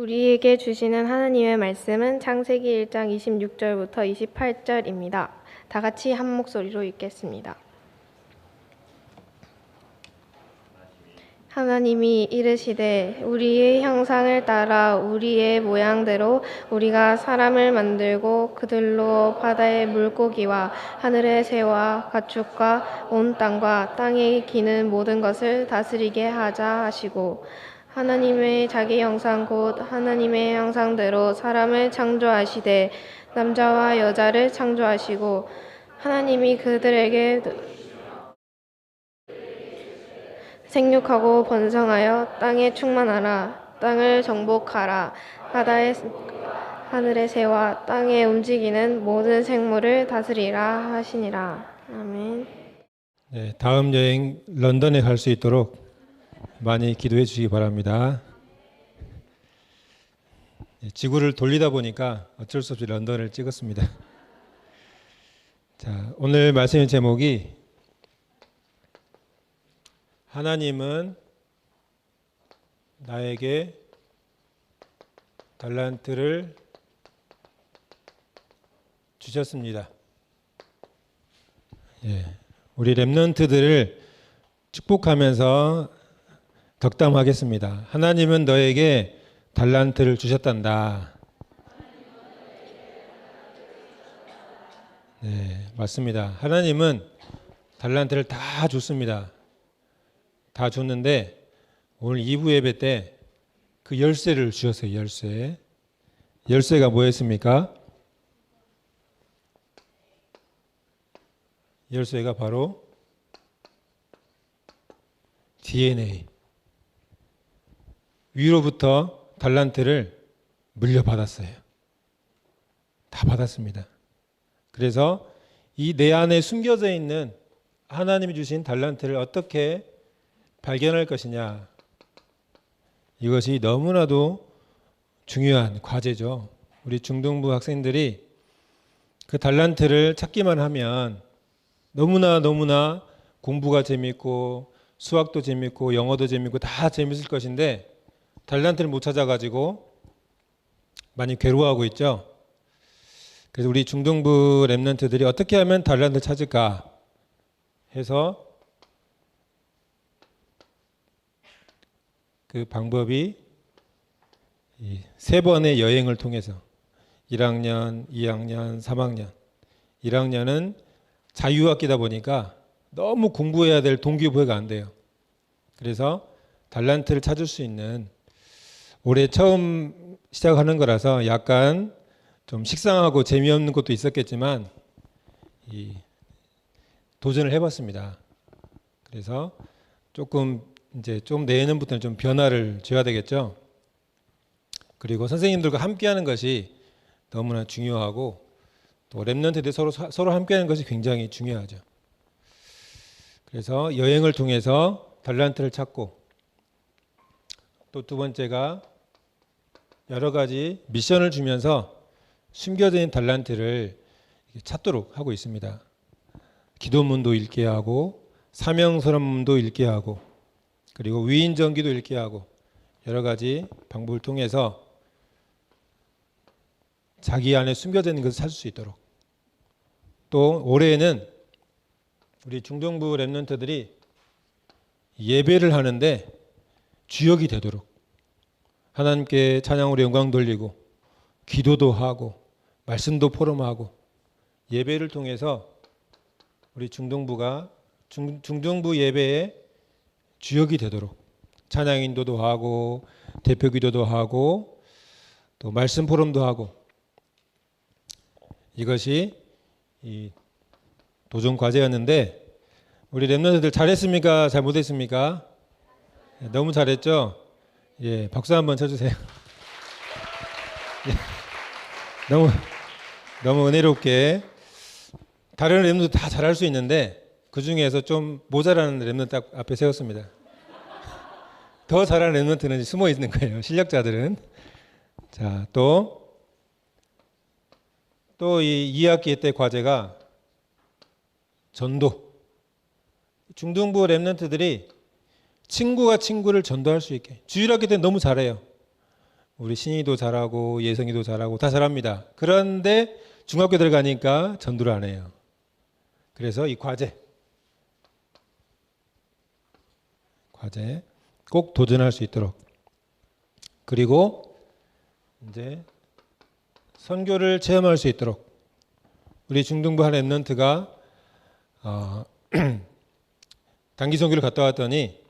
우리에게 주시는 하나님의 말씀은 창세기 1장 26절부터 28절입니다. 다 같이 한 목소리로 읽겠습니다. 하나님이 이르시되 우리의 형상을 따라 우리의 모양대로 우리가 사람을 만들고 그들로 바다의 물고기와 하늘의 새와 가축과 온 땅과 땅에 기는 모든 것을 다스리게 하자 하시고 하나님의 자기 형상 곧 하나님의 형상대로 사람을 창조하시되 남자와 여자를 창조하시고 하나님이 그들에게 생육하고 번성하여 땅에 충만하라 땅을 정복하라 하늘의 새와 땅에 움직이는 모든 생물을 다스리라 하시니라. 아멘. 네, 다음 여행 런던에 갈 수 있도록 많이 기도해 주시기 바랍니다. 지구를 돌리다 보니까 어쩔 수 없이 런던을 찍었습니다. 자, 오늘 말씀의 제목이 하나님은 나에게 달란트를 주셨습니다. 우리 렘넌트들을 축복하면서 덕담하겠습니다. 하나님은 너에게 달란트를 주셨단다. 네, 맞습니다. 하나님은 달란트를 다 줬습니다. 다 줬는데 오늘 2부 예배 때 그 열쇠를 주셨어요. 열쇠가 뭐였습니까? 열쇠가 바로 DNA. 위로부터 달란트를 물려받았어요. 다 받았습니다. 그래서 이 내 안에 숨겨져 있는 하나님이 주신 달란트를 어떻게 발견할 것이냐, 이것이 너무나도 중요한 과제죠. 우리 중등부 학생들이 그 달란트를 찾기만 하면 너무나 공부가 재밌고 수학도 재밌고 영어도 재밌고 다 재밌을 것인데 달란트를 못 찾아가지고 많이 괴로워하고 있죠. 그래서 우리 중등부 렘넌트들이 어떻게 하면 달란트를 찾을까 해서 그 방법이 이 3번의 여행을 통해서 1학년, 2학년, 3학년 1학년은 자유학기다 보니까 너무 공부해야 될 동기부여가 안 돼요. 그래서 달란트를 찾을 수 있는 올해 처음 시작하는 거라서 약간 좀 식상하고 재미없는 것도 있었겠지만 도전을 해봤습니다. 그래서 조금 이제 좀 내년부터는 좀 변화를 줘야 되겠죠. 그리고 선생님들과 함께하는 것이 너무나 중요하고 또 렘넌트들 서로 함께하는 것이 굉장히 중요하죠. 그래서 여행을 통해서 달란트를 찾고 또 두 번째가 여러 가지 미션을 주면서 숨겨져 있는 달란트를 찾도록 하고 있습니다. 기도문도 읽게 하고 사명선언문도 읽게 하고 그리고 위인전기도 읽게 하고 여러 가지 방법을 통해서 자기 안에 숨겨져 있는 것을 찾을 수 있도록 또 올해에는 우리 중등부 렘넌트들이 예배를 하는데 주역이 되도록 하나님께 찬양으로 영광 돌리고 기도도 하고 말씀도 포럼하고 예배를 통해서 우리 중등부가 중등부 예배의 주역이 되도록 찬양 인도도 하고 대표 기도도 하고 또 말씀 포럼도 하고 이것이 이 도전 과제였는데 우리 렘넌트들 잘했습니까? 잘 못했습니까? 너무 잘했죠? 예, 박수 한번 쳐주세요. 예, 너무 은혜롭게 다른 렘넌트 다 잘할 수 있는데 그 중에서 좀 모자라는 렘넌트 앞에 세웠습니다. 더 잘하는 렘넌트는 숨어 있는 거예요. 실력자들은. 자, 또 이 2학기 때 과제가 전도. 중등부 렘넌트들이 친구가 친구를 전도할 수 있게. 주일학기 때 너무 잘해요. 우리 신이도 잘하고 예성이도 잘하고 다 잘합니다. 그런데 중학교 들어가니까 전도를 안 해요. 그래서 이 과제 꼭 도전할 수 있도록, 그리고 이제 선교를 체험할 수 있도록 우리 중등부 한 랩런트가 단기 선교를 갔다 왔더니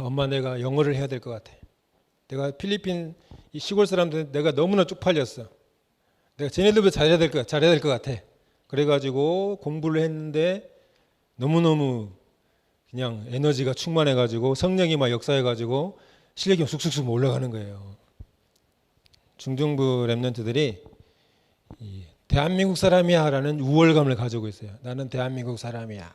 엄마 내가 영어를 해야 될 것 같아. 내가 필리핀 이 시골 사람들 내가 너무나 쪽팔렸어. 내가 쟤네들보다 잘해야 될 것 같아. 그래가지고 공부를 했는데 너무너무 그냥 에너지가 충만해가지고 성령이 막 역사해가지고 실력이 쑥쑥쑥 올라가는 거예요. 중등부 랩런트들이 대한민국 사람이야 라는 우월감을 가지고 있어요. 나는 대한민국 사람이야.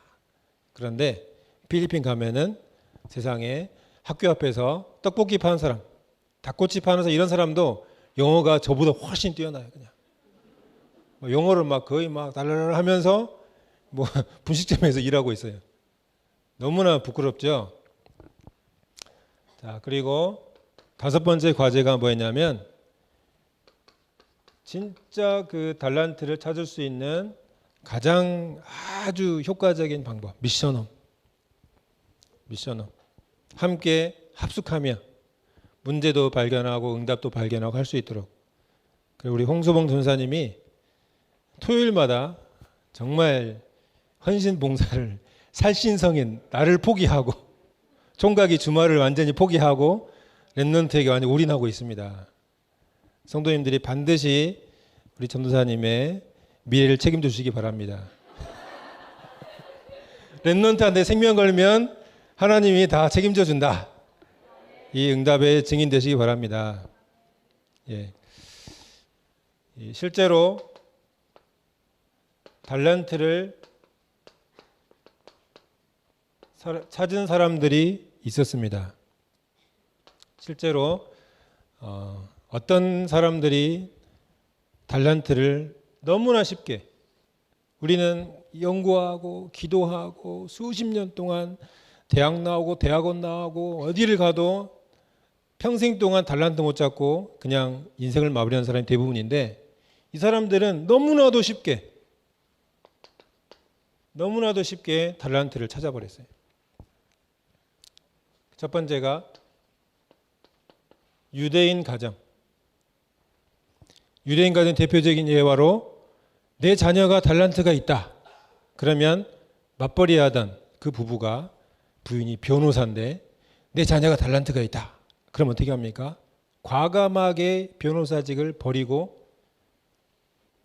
그런데 필리핀 가면은 세상에 학교 앞에서 떡볶이 파는 사람, 닭꼬치 파는 사람, 이런 사람도 영어가 저보다 훨씬 뛰어나요. 그냥 영어를 막 거의 막 달랄랄 하면서 뭐 분식점에서 일하고 있어요. 너무나 부끄럽죠. 자, 그리고 5번째 과제가 뭐였냐면 진짜 그 달란트를 찾을 수 있는 가장 아주 효과적인 방법, 미션홈. 함께 합숙하며 문제도 발견하고 응답도 발견하고 할 수 있도록. 그리고 우리 홍수봉 전사님이 토요일마다 정말 헌신 봉사를, 살신성인 나를 포기하고 총각이 주말을 완전히 포기하고 랩런트에게 완전히 올인하고 있습니다. 성도님들이 반드시 우리 전도사님의 미래를 책임져 주시기 바랍니다. 랩런트한테 생명 걸면 하나님이 다 책임져 준다. 이 응답의 증인 되시기 바랍니다. 예. 실제로 달란트를 찾은 사람들이 있었습니다. 실제로 어떤 사람들이 달란트를 너무나 쉽게, 우리는 연구하고 기도하고 수십 년 동안 대학 나오고 대학원 나오고 어디를 가도 평생 동안 달란트 못 잡고 그냥 인생을 마무리하는 사람이 대부분인데, 이 사람들은 너무나도 쉽게 달란트를 찾아버렸어요. 첫 번째가 유대인 가정. 유대인 가정 대표적인 예화로 내 자녀가 달란트가 있다. 그러면 맞벌이 하던 그 부부가, 부인이 변호사인데 내 자녀가 달란트가 있다. 그럼 어떻게 합니까? 과감하게 변호사직을 버리고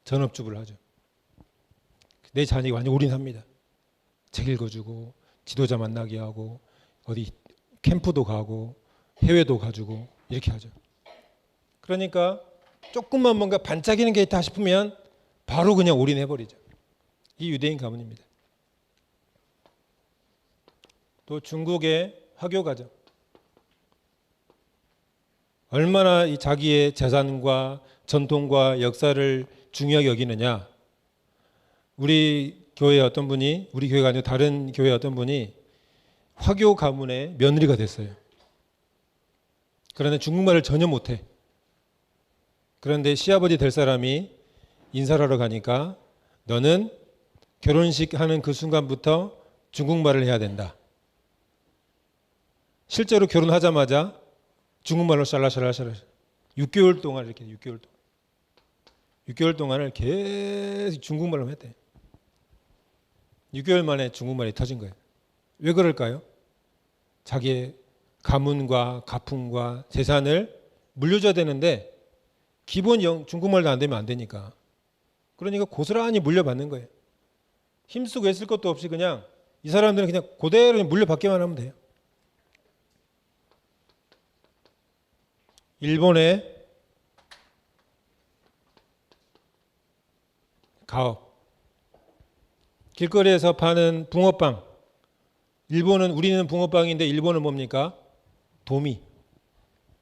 전업주부를 하죠. 내 자녀가 완전 올인합니다. 책 읽어주고 지도자 만나게 하고 어디 캠프도 가고 해외도 가주고 이렇게 하죠. 그러니까 조금만 뭔가 반짝이는 게 있다 싶으면 바로 그냥 올인해버리죠. 이 유대인 가문입니다. 또 중국의 화교 가정. 얼마나 이 자기의 재산과 전통과 역사를 중요하게 여기느냐. 우리 교회 어떤 분이, 우리 교회가 아니고 다른 교회 어떤 분이 화교 가문의 며느리가 됐어요. 그런데 중국말을 전혀 못해. 그런데 시아버지 될 사람이 인사를 하러 가니까 너는 결혼식 하는 그 순간부터 중국말을 해야 된다. 실제로 결혼하자마자 중국말로 샬라샬라샬라 6개월 동안 이렇게 6개월 동안을 계속 중국말로 했대. 6개월 만에 중국말이 터진 거예요. 왜 그럴까요? 자기의 가문과 가풍과 재산을 물려줘야 되는데 기본 중국말도 안 되면 안 되니까. 그러니까 고스란히 물려받는 거예요. 힘쓰고 애쓸 것도 없이 그냥 이 사람들은 그냥 그대로 물려받기만 하면 돼요. 일본의 가업. 길거리에서 파는 붕어빵. 일본은, 우리는 붕어빵인데 일본은 뭡니까? 도미.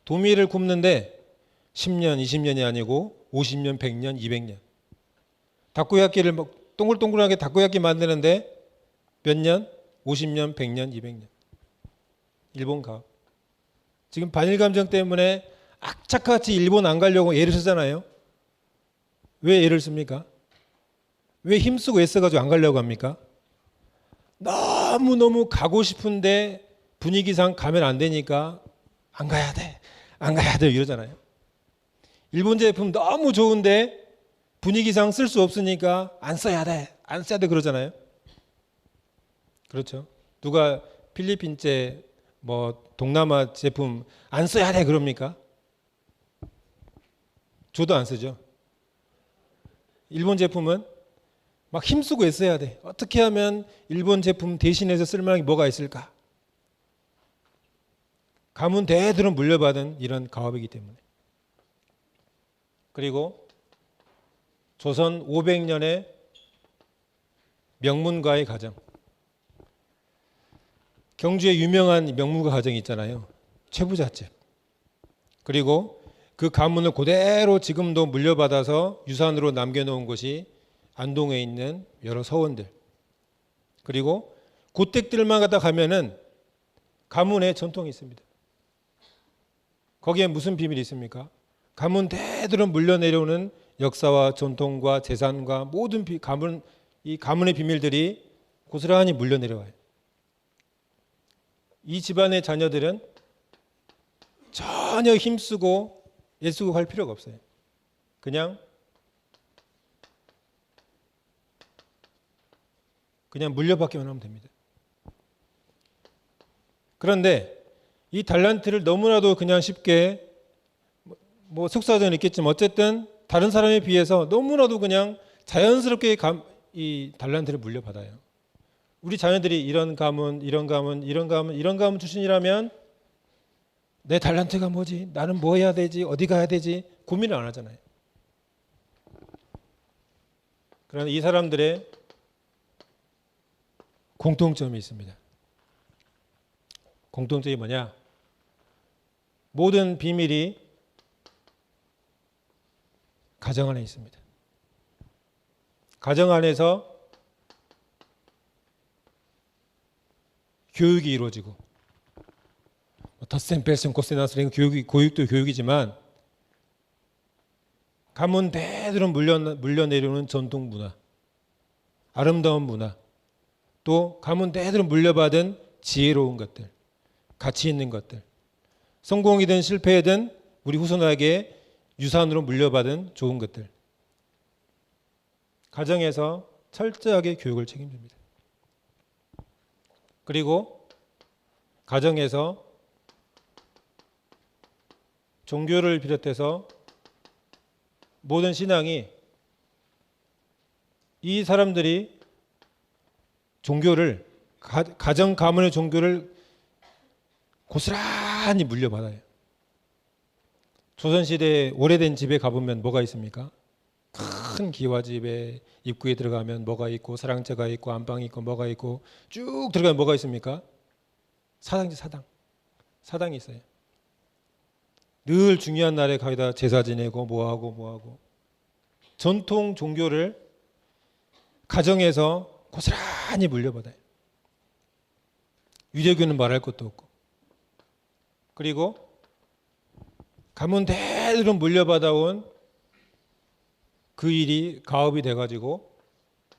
도미를 굽는데 10년, 20년이 아니고 50년, 100년, 200년. 다코야끼를 동글동글하게 다코야끼 만드는데 몇 년? 50년, 100년, 200년. 일본 가업. 지금 반일 감정 때문에 악착같이 일본 안 가려고 애를 쓰잖아요. 왜 애를 씁니까? 왜 힘쓰고 애써가지고 안 가려고 합니까? 너무너무 가고 싶은데 분위기상 가면 안 되니까 안 가야 돼. 안 가야 돼. 이러잖아요. 일본 제품 너무 좋은데 분위기상 쓸 수 없으니까 안 써야 돼. 안 써야 돼. 그러잖아요. 그렇죠. 누가 필리핀제 뭐 동남아 제품 안 써야 돼. 그럽니까? 저도 안 쓰죠. 일본 제품은 막 힘쓰고 애써야 돼. 어떻게 하면 일본 제품 대신해서 쓸만한 게 뭐가 있을까? 가문 대대로 물려받은 이런 가업이기 때문에. 그리고 조선 500년의 명문가의 가정. 경주에 유명한 명문가 가정이 있잖아요. 최부잣집. 그리고 그 가문을 그대로 지금도 물려받아서 유산으로 남겨놓은 것이 안동에 있는 여러 서원들. 그리고 고댁들만 가다 가면은 가문의 전통이 있습니다. 거기에 무슨 비밀이 있습니까? 가문 대대로 물려내려오는 역사와 전통과 재산과 모든 이 가문의 비밀들이 고스란히 물려내려와요. 이 집안의 자녀들은 전혀 힘쓰고 애쓰고 할 필요가 없어요. 그냥 물려받기만 하면 됩니다. 그런데 이 달란트를 너무나도 그냥 쉽게 뭐 속사정은 있겠지만 어쨌든 다른 사람에 비해서 너무나도 그냥 자연스럽게 이 달란트를 물려받아요. 우리 자녀들이 이런 가문 출신이라면 내 달란트가 뭐지? 나는 뭐 해야 되지? 어디 가야 되지? 고민을 안 하잖아요. 그러나 이 사람들의 공통점이 있습니다. 공통점이 뭐냐? 모든 비밀이 가정 안에 있습니다. 가정 안에서 교육이 이루어지고 덧셈 뺄셈 곱셈 나누셈 교육도 교육이지만 가문 대대로 물려내려오는 전통 문화, 아름다운 문화, 또 가문 대대로 물려받은 지혜로운 것들, 가치 있는 것들, 성공이든 실패든 우리 후손에게 유산으로 물려받은 좋은 것들, 가정에서 철저하게 교육을 책임집니다. 그리고 가정에서 종교를 비롯해서 모든 신앙이 이 사람들이 종교를 가정 가문의 종교를 고스란히 물려받아요. 조선시대 오래된 집에 가보면 뭐가 있습니까? 큰 기와집에 입구에 들어가면 뭐가 있고 사랑채가 있고 안방이 있고 뭐가 있고 쭉 들어가면 뭐가 있습니까? 사당이 있어요. 늘 중요한 날에 거기다 제사 지내고 뭐하고 전통 종교를 가정에서 고스란히 물려받아요. 유대교는 말할 것도 없고. 그리고 가문 대대로 물려받아온 그 일이 가업이 돼가지고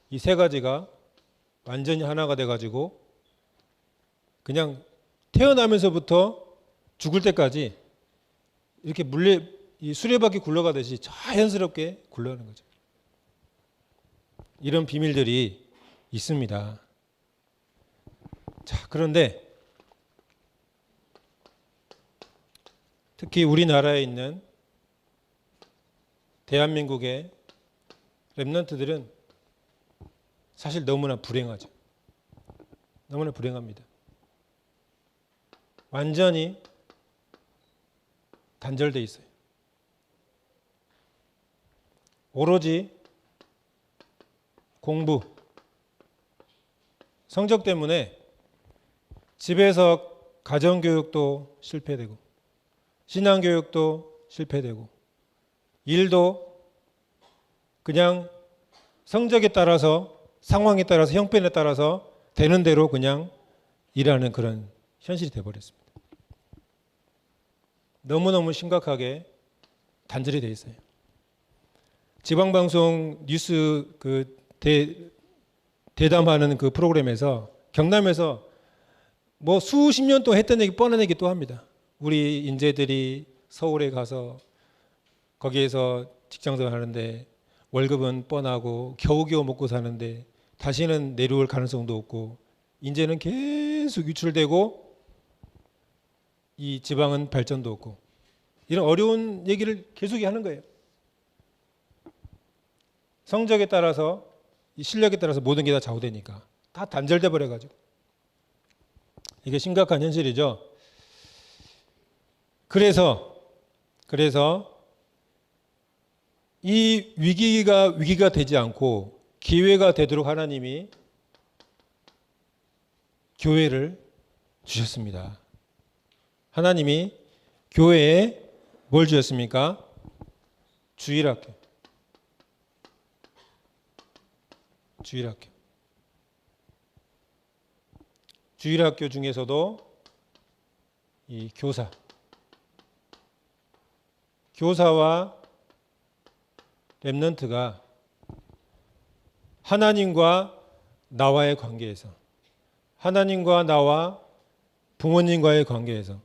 이 세 가지가 완전히 하나가 돼가지고 그냥 태어나면서부터 죽을 때까지 이렇게 이 수레바퀴 굴러가듯이 자연스럽게 굴러가는 거죠. 이런 비밀들이 있습니다. 자, 그런데 특히 우리나라에 있는 대한민국의 렘넌트들은 사실 너무나 불행하죠. 너무나 불행합니다. 완전히 단절돼 있어요. 오로지 공부, 성적 때문에 집에서 가정교육도 실패되고 신앙교육도 실패되고 일도 그냥 성적에 따라서 상황에 따라서 형편에 따라서 되는 대로 그냥 일하는 그런 현실이 되어버렸습니다. 너무너무 심각하게 단절이 돼 있어요. 지방방송 뉴스 대담하는 그 프로그램에서 경남에서 뭐 수십 년 동안 했던 얘기 뻔한 얘기 또 합니다. 우리 인재들이 서울에 가서 거기에서 직장생활 하는데 월급은 뻔하고 겨우겨우 먹고 사는데 다시는 내려올 가능성도 없고 인재는 계속 유출되고 이 지방은 발전도 없고 이런 어려운 얘기를 계속 하는 거예요. 성적에 따라서 이 실력에 따라서 모든 게 다 좌우되니까 다 단절돼 버려가지고 이게 심각한 현실이죠. 그래서 이 위기가 되지 않고 기회가 되도록 하나님이 교회를 주셨습니다. 하나님이 교회에 뭘 주셨습니까? 주일학교. 주일학교 중에서도 이 교사와 렘넌트가 하나님과 나와의 관계에서, 하나님과 나와 부모님과의 관계에서,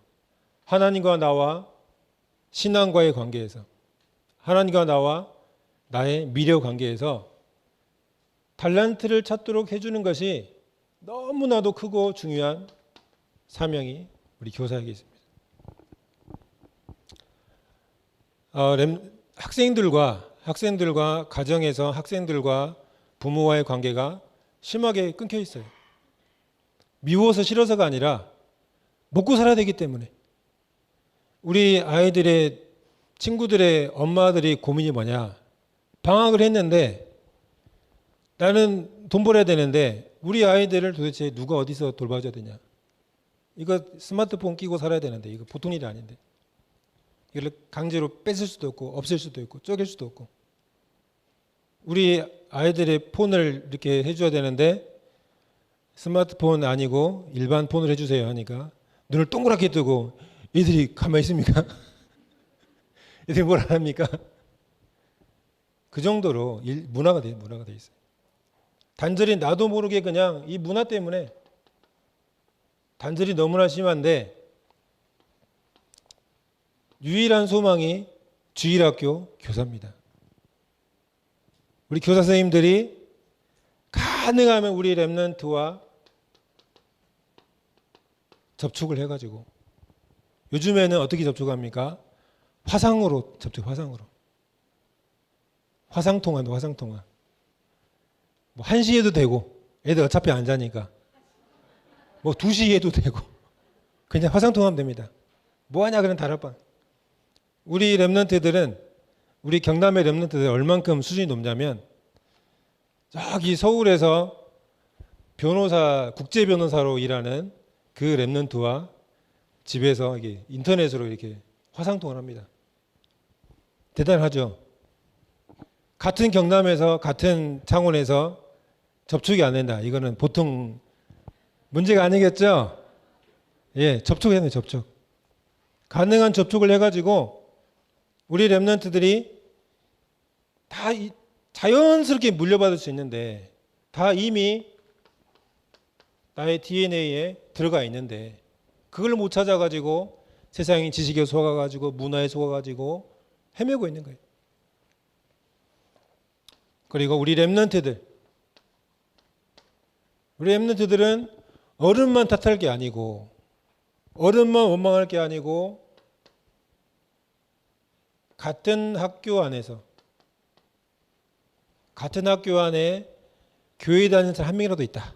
하나님과 나와 신앙과의 관계에서, 하나님과 나와 나의 미래 관계에서 달란트를 찾도록 해주는 것이 너무나도 크고 중요한 사명이 우리 교사에게 있습니다. 학생들과 가정에서 학생들과 부모와의 관계가 심하게 끊겨 있어요. 미워서 싫어서가 아니라 먹고 살아야 되기 때문에. 우리 아이들의 친구들의 엄마들이 고민이 뭐냐? 방학을 했는데 나는 돈 벌어야 되는데 우리 아이들을 도대체 누가 어디서 돌봐줘야 되냐? 이거 스마트폰 끼고 살아야 되는데 이거 보통 일이 아닌데 이걸 강제로 뺏을 수도 없고 없앨 수도 있고 쪼갤 수도 없고 우리 아이들의 폰을 이렇게 해줘야 되는데 스마트폰 아니고 일반 폰을 해주세요 하니까 눈을 동그랗게 뜨고 애들이 가만히 있습니까? 애들이 뭘 안 합니까? 그 정도로 문화가 돼 있어요. 단절이 나도 모르게 그냥 이 문화 때문에 단절이 너무나 심한데 유일한 소망이 주일학교 교사입니다. 우리 교사 선생님들이 가능하면 우리 렘넌트와 접촉을 해가지고 요즘에는 어떻게 접촉합니까? 화상으로 접촉, 화상통화도 화상통화. 뭐 1시에도 되고 애들 어차피 안 자니까 뭐 2시에도 되고 그냥 화상통화하면 됩니다. 뭐하냐 그런 다락방. 우리 렘넌트들은 우리 경남의 렘넌트들 얼만큼 수준이 높냐면 저기 서울에서 국제 변호사로 일하는 그 렘넌트와 집에서 이게 인터넷으로 이렇게 화상통화를 합니다. 대단하죠. 같은 경남에서 같은 창원에서 접촉이 안 된다. 이거는 보통 문제가 아니겠죠? 예, 접촉해야 돼요, 접촉. 가능한 접촉을 해가지고 우리 렘넌트들이 다 자연스럽게 물려받을 수 있는데 다 이미 나의 DNA에 들어가 있는데 그걸 못 찾아가지고 세상의 지식에 속아가지고 문화에 속아가지고 헤매고 있는 거예요. 그리고 우리 렘넌트들은 어른만 탓할 게 아니고 어른만 원망할 게 아니고 같은 학교 안에 교회 다니는 사람 한 명이라도 있다.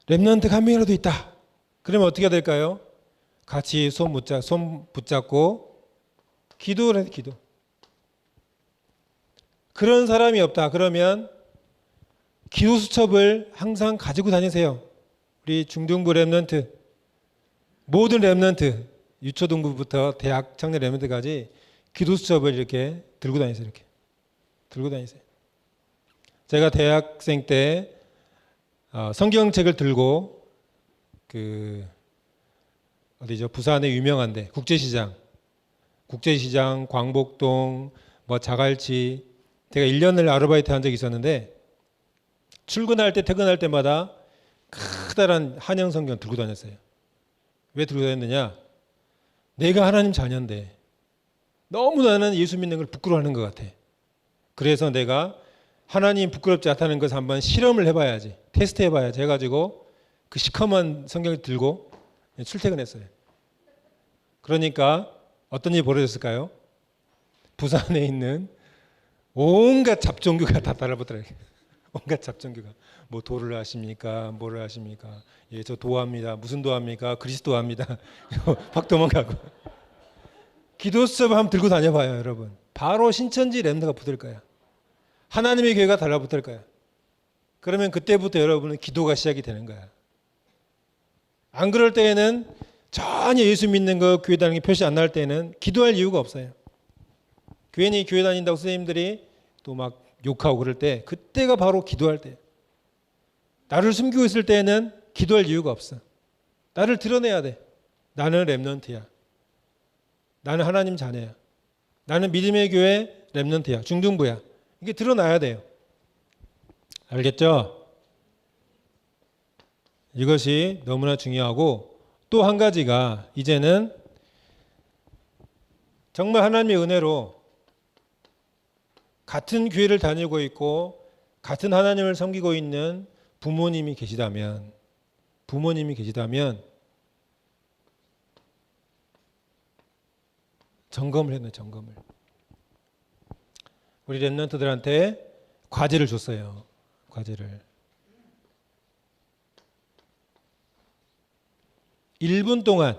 렘넌트가 한 명이라도 있다. 그러면 어떻게 될까요? 같이 손 붙잡고 기도를 해요. 기도. 그런 사람이 없다. 그러면 기도 수첩을 항상 가지고 다니세요. 우리 중등부 렘넌트, 모든 렘넌트, 유초등부부터 대학 청년 렘넌트까지 기도 수첩을 이렇게 들고 다니세요. 이렇게 들고 다니세요. 제가 대학생 때 성경책을 들고 어디죠? 부산에 유명한데 국제시장 국제시장, 광복동, 뭐 자갈치. 제가 1년을 아르바이트 한 적이 있었는데 출근할 때 퇴근할 때마다 커다란 한영 성경 들고 다녔어요. 왜 들고 다녔느냐? 내가 하나님 자녀인데 너무 나는 예수 믿는 걸 부끄러워하는 것 같아. 그래서 내가 하나님 부끄럽지 않다는 것을 한번 실험을 해봐야지, 테스트 해봐야지 해가지고 그 시커먼 성경을 들고 출퇴근했어요. 그러니까 어떤 일이 벌어졌을까요? 부산에 있는 온갖 잡종교가 다 따라붙더라고요. 온갖 잡종교가. 뭐 도를 하십니까? 뭐를 하십니까? 예, 저 도합니다. 무슨 도합니까? 그리스도합니다. 막 도망가고. 기도 수업 한번 들고 다녀봐요, 여러분. 바로 신천지 렘너가 붙을 거야. 하나님의 교회가 달라붙을 거야. 그러면 그때부터 여러분은 기도가 시작이 되는 거야. 안 그럴 때에는 전혀 예수 믿는 거 교회 다니는 게 표시 안 날 때는 기도할 이유가 없어요. 괜히 교회 다닌다고 선생님들이 또 막 욕하고 그럴 때 그때가 바로 기도할 때. 나를 숨기고 있을 때는 기도할 이유가 없어. 나를 드러내야 돼. 나는 렘넌트야. 나는 하나님 자녀야. 나는 믿음의 교회 렘넌트야. 중등부야. 이게 드러나야 돼요. 알겠죠? 이것이 너무나 중요하고 또 한 가지가 이제는 정말 하나님의 은혜로 같은 교회를 다니고 있고 같은 하나님을 섬기고 있는 부모님이 계시다면 점검을 했네. 점검을. 우리 렘넌트들한테 과제를 줬어요. 과제를. 1분 동안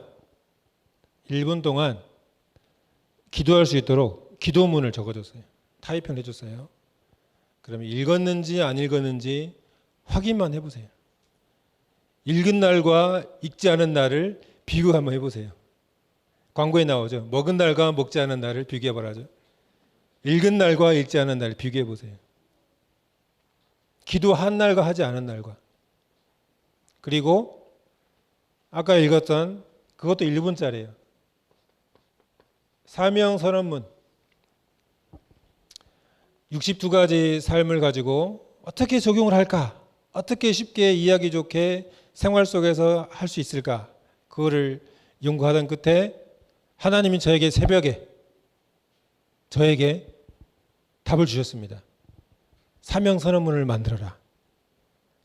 기도할 수 있도록 기도문을 적어줬어요. 타이핑을 해줬어요. 그러면 읽었는지 안 읽었는지 확인만 해보세요. 읽은 날과 읽지 않은 날을 비교 한번 해보세요. 광고에 나오죠. 먹은 날과 먹지 않은 날을 비교해보라죠. 읽은 날과 읽지 않은 날을 비교해보세요. 기도한 날과 하지 않은 날과. 그리고 아까 읽었던 그것도 1분짜리예요. 사명선언문. 62가지 삶을 가지고 어떻게 적용을 할까? 어떻게 쉽게 이해하기 좋게 생활 속에서 할 수 있을까? 그거를 연구하던 끝에 하나님이 저에게 새벽에 저에게 답을 주셨습니다. 사명선언문을 만들어라.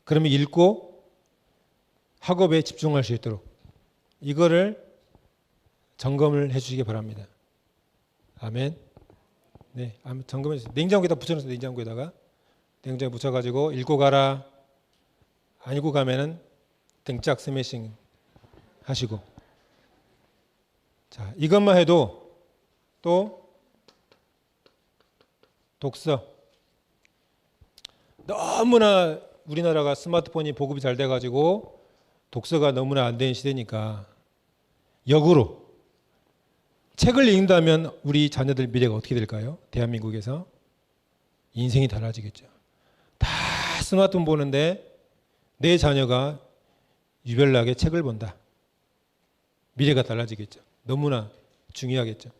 그러면 읽고 학업에 집중할 수 있도록 이거를 점검을 해주시기 바랍니다. 아멘. 네, 점검해 주세요. 냉장고에다 붙여놓으세요. 냉장고에 붙여가지고 읽고 가라. 안 읽고 가면은 등짝 스매싱 하시고. 자, 이것만 해도 또 독서. 너무나 우리나라가 스마트폰이 보급이 잘 돼가지고 독서가 너무나 안 되는 시대니까 역으로 책을 읽는다면 우리 자녀들 미래가 어떻게 될까요? 대한민국에서 인생이 달라지겠죠. 다 스마트폰 보는데 내 자녀가 유별나게 책을 본다. 미래가 달라지겠죠. 너무나 중요하겠죠.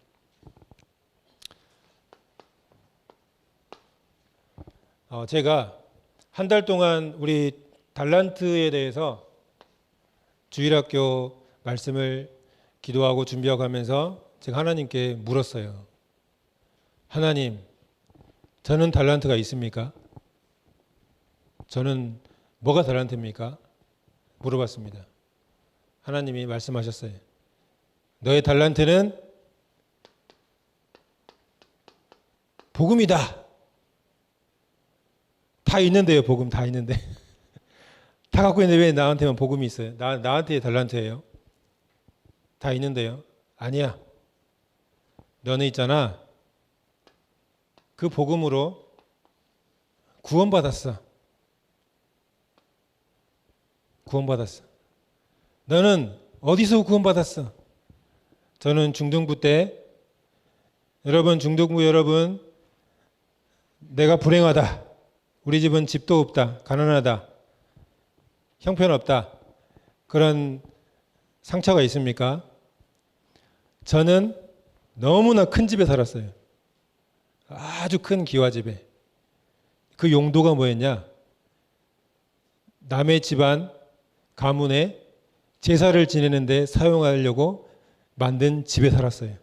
제가 한 달 동안 우리 달란트에 대해서 주일학교 말씀을 기도하고 준비하고 하면서 제가 하나님께 물었어요. 하나님, 저는 달란트가 있습니까? 저는 뭐가 달란트입니까? 물어봤습니다. 하나님이 말씀하셨어요. 너의 달란트는 복음이다. 다 있는데요, 복음 다 있는데. 다 갖고 있는데 왜 나한테만 복음이 있어요? 나한테 달란트예요. 다 있는데요. 아니야. 너는 있잖아. 그 복음으로 구원받았어. 구원받았어. 너는 어디서 구원받았어? 저는 중등부 때 중등부 여러분 내가 불행하다. 우리 집은 집도 없다. 가난하다. 형편없다. 그런 상처가 있습니까? 저는 너무나 큰 집에 살았어요. 아주 큰 기와집에. 그 용도가 뭐였냐? 남의 집안 가문에 제사를 지내는데 사용하려고 만든 집에 살았어요.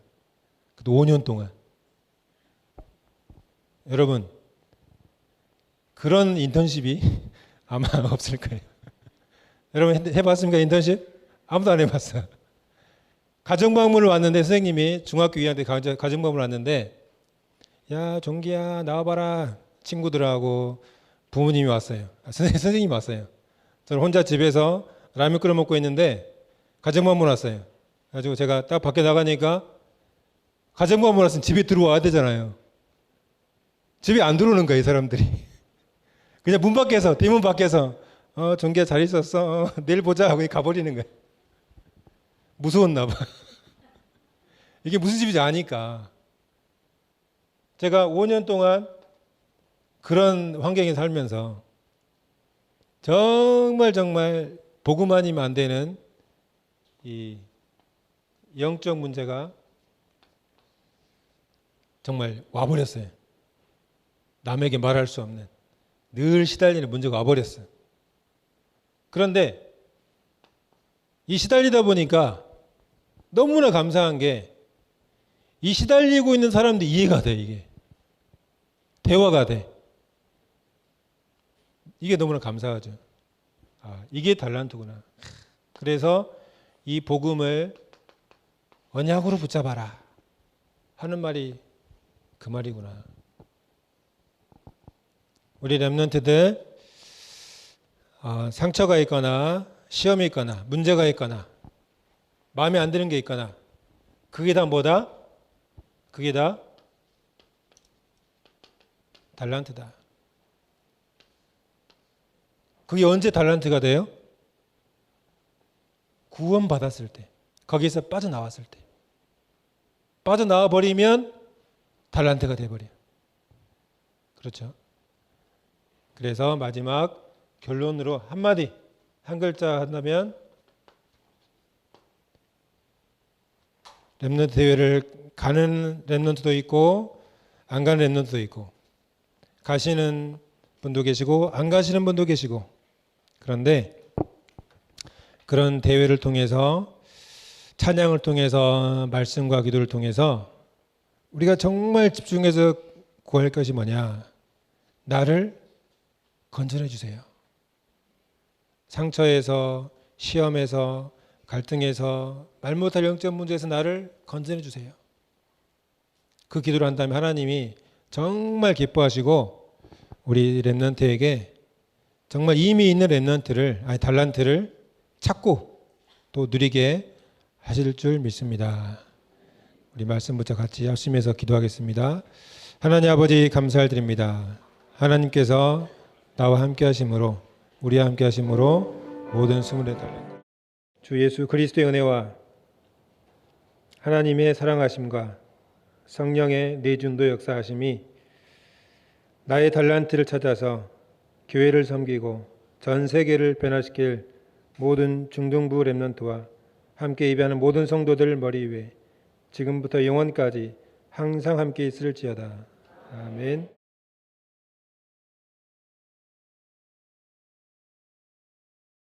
5년 동안. 여러분, 그런 인턴십이 아마 없을 거예요. 여러분 해봤습니까? 인턴십? 아무도 안 해봤어. 가정방문을 왔는데 선생님이 중학교 2학년 때 가정방문을 왔는데, 야 종기야 나와봐라. 친구들하고 부모님이 왔어요. 선생님이 왔어요. 저는 혼자 집에서 라면 끓여 먹고 있는데 가정방문 왔어요. 그래가지고 제가 딱 밖에 나가니까 가정방문 왔으면 집에 들어와야 되잖아요. 집에 안 들어오는 거예요, 이 사람들이. 그냥 문 밖에서, 대문 밖에서, 종기야 잘 있었어. 내일 보자 하고 가버리는 거예요. 무서웠나 봐. 이게 무슨 집인지 아니까. 제가 5년 동안 그런 환경에 살면서 정말 복음 아니면 안 되는 이 영적 문제가 정말 와버렸어요. 남에게 말할 수 없는 늘 시달리는 문제가 와버렸어요. 그런데 이 시달리다 보니까 너무나 감사한 게 이 시달리고 있는 사람도 이해가 돼. 이게 대화가 돼. 이게 너무나 감사하죠. 이게 달란트구나. 그래서 이 복음을 언약으로 붙잡아라 하는 말이 그 말이구나. 우리 렘넌트들 상처가 있거나 시험이 있거나 문제가 있거나 마음에 안 드는 게 있거나 그게 다 뭐다? 그게 다 달란트다. 그게 언제 달란트가 돼요? 구원받았을 때, 거기서 빠져나왔을 때. 빠져나와 버리면 달란트가 돼버려요. 그렇죠? 그래서 마지막 결론으로 한마디, 한 글자 한다면 렘넌트 대회를 가는 렘넌트도 있고 안 가는 렘넌트도 있고 가시는 분도 계시고 안 가시는 분도 계시고 그런데 그런 대회를 통해서 찬양을 통해서 말씀과 기도를 통해서 우리가 정말 집중해서 구할 것이 뭐냐? 나를 건져내 주세요. 상처에서 시험에서 갈등에서 말 못할 영적 문제에서 나를 건져내 주세요. 그 기도를 한다면 하나님이 정말 기뻐하시고 우리 렘넌트에게 정말 이미 있는 렘넌트를 달란트를 찾고 또 누리게 하실 줄 믿습니다. 우리 말씀부터 같이 합심해서 기도하겠습니다. 하나님 아버지 감사드립니다. 하나님께서 나와 함께 하심으로 우리와 함께 하심으로 모든 수문에 달란트 주 예수 그리스도의 은혜와 하나님의 사랑하심과 성령의 내준도 역사하심이 나의 달란트를 찾아서 교회를 섬기고 전 세계를 변화시킬 모든 중등부 렘넌트와 함께 예배하는 모든 성도들 머리 위에 지금부터 영원까지 항상 함께 있을지어다. 아멘.